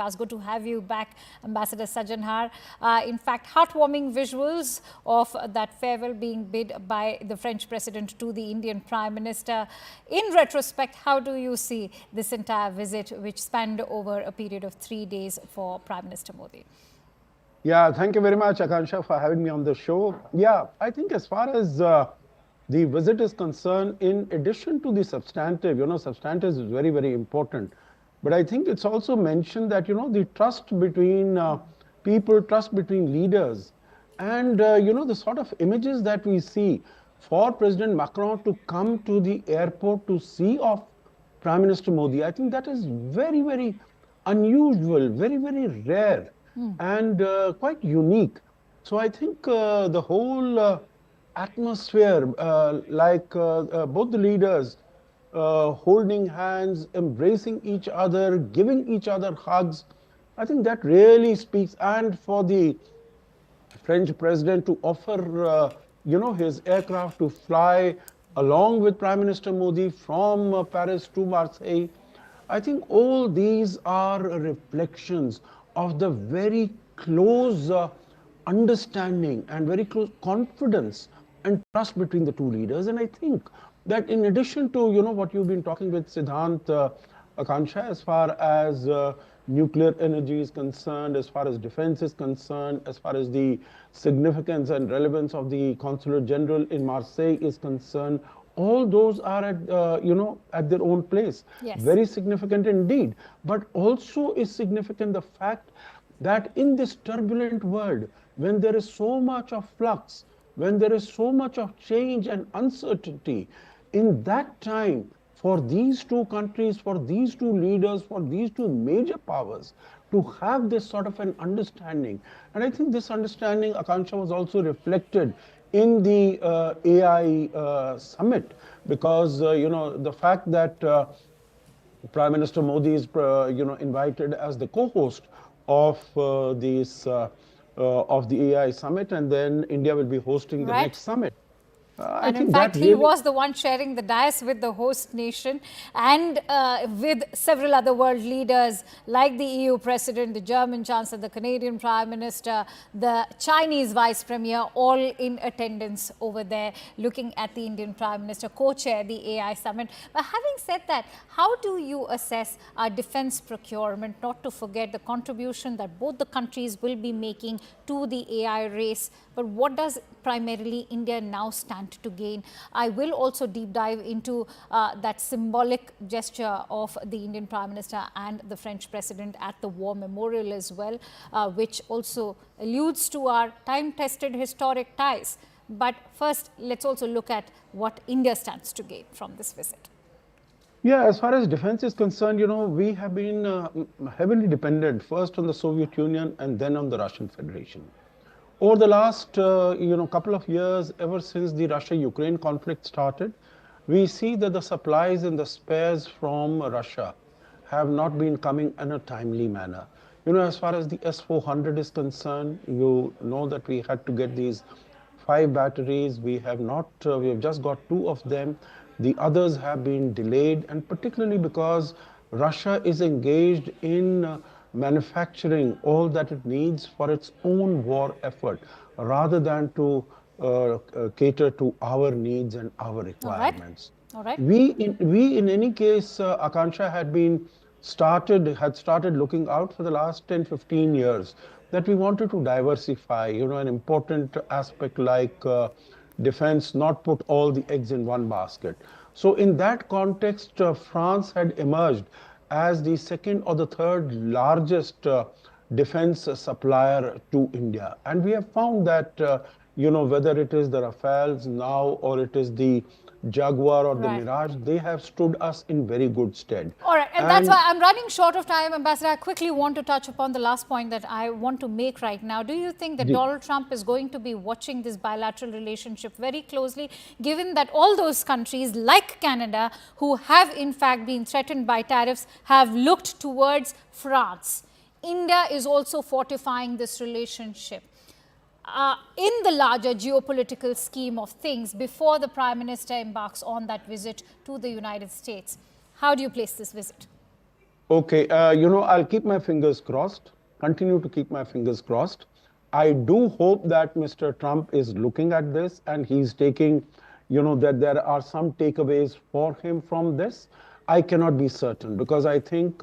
Good to have you back, Ambassador Sajanhar. In fact, heartwarming visuals of that farewell being bid by the French president to the Indian Prime Minister. In retrospect, how do you see this entire visit, which spanned over a period of 3 days for Prime Minister Modi? Yeah, thank you very much, Akansha, for having me on the show. Yeah, I think as far as the visit is concerned, in addition to the substantive, substantive is very, very important. But I think it's also mentioned that, the trust between people, trust between leaders, and, the sort of images that we see for President Macron to come to the airport to see off Prime Minister Modi, I think that is very, very unusual, very, very rare, and quite unique. So I think the whole atmosphere, both the leaders holding hands, embracing each other, giving each other hugs, I think that really speaks. And for the French president to offer, his aircraft to fly along with Prime Minister Modi from Paris to Marseille, I think all these are reflections of the very close understanding and very close confidence and trust between the two leaders. And I think that in addition to, what you've been talking with Siddhant, Akansha, as far as nuclear energy is concerned, as far as defense is concerned, as far as the significance and relevance of the Consulate General in Marseille is concerned, all those are at their own place. Yes. Very significant indeed. But also is significant the fact that in this turbulent world, when there is so much of flux, when there is so much of change and uncertainty, in that time, for these two countries, for these two leaders, for these two major powers, to have this sort of an understanding. And I think this understanding, Akansha, was also reflected in the AI summit, because, the fact that Prime Minister Modi is, invited as the co-host of the AI summit, and then India will be hosting the next summit. And in fact, he was the one sharing the dais with the host nation and with several other world leaders like the EU President, the German Chancellor, the Canadian Prime Minister, the Chinese Vice Premier, all in attendance over there looking at the Indian Prime Minister co-chair the AI summit. But having said that, how do you assess our defense procurement, not to forget the contribution that both the countries will be making to the AI race? But what does primarily India now stand to gain? I will also deep dive into that symbolic gesture of the Indian Prime Minister and the French President at the War Memorial as well, which also alludes to our time-tested historic ties. But first, let's also look at what India stands to gain from this visit. Yeah, as far as defense is concerned, we have been heavily dependent first on the Soviet Union and then on the Russian Federation. Over the last, couple of years, ever since the Russia-Ukraine conflict started, we see that the supplies and the spares from Russia have not been coming in a timely manner. As far as the S-400 is concerned, you know that we had to get these 5 batteries. We have just got 2 of them. The others have been delayed, and particularly because Russia is engaged in manufacturing all that it needs for its own war effort, rather than to cater to our needs and our requirements. All right. We in any case, Akansha, had started looking out for the last 10-15 years that we wanted to diversify, an important aspect like defense, not put all the eggs in one basket. So in that context, France had emerged as the second or the third largest defense supplier to India. And we have found that, whether it is the Rafales now or it is the Jaguar or the Mirage, they have stood us in very good stead. All right, and that's why I'm running short of time, Ambassador. I quickly want to touch upon the last point that I want to make right now. Do you think that Donald Trump is going to be watching this bilateral relationship very closely, given that all those countries like Canada, who have in fact been threatened by tariffs, have looked towards France? India is also fortifying this relationship. In the larger geopolitical scheme of things, before the Prime Minister embarks on that visit to the United States, how do you place this visit? Okay, I'll keep my fingers crossed, continue to keep my fingers crossed. I do hope that Mr. Trump is looking at this and he's taking, that there are some takeaways for him from this. I cannot be certain because I think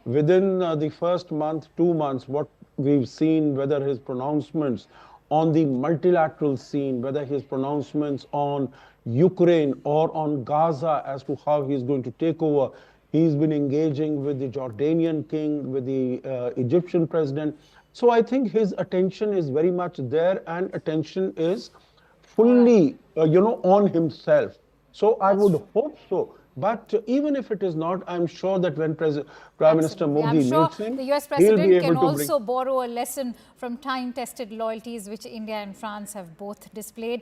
within the first month, 2 months, what we've seen, whether his pronouncements on the multilateral scene, whether his pronouncements on Ukraine or on Gaza as to how he's going to take over. He's been engaging with the Jordanian king, with the Egyptian president. So I think his attention is very much there and attention is fully, on himself. So I would hope so. But even if it is not, I'm sure that when Prime Minister Absolutely. Modi I'm sure meets him, the US he'll be president able can to bring. also borrow a lesson from time-tested loyalties which India and France have both displayed.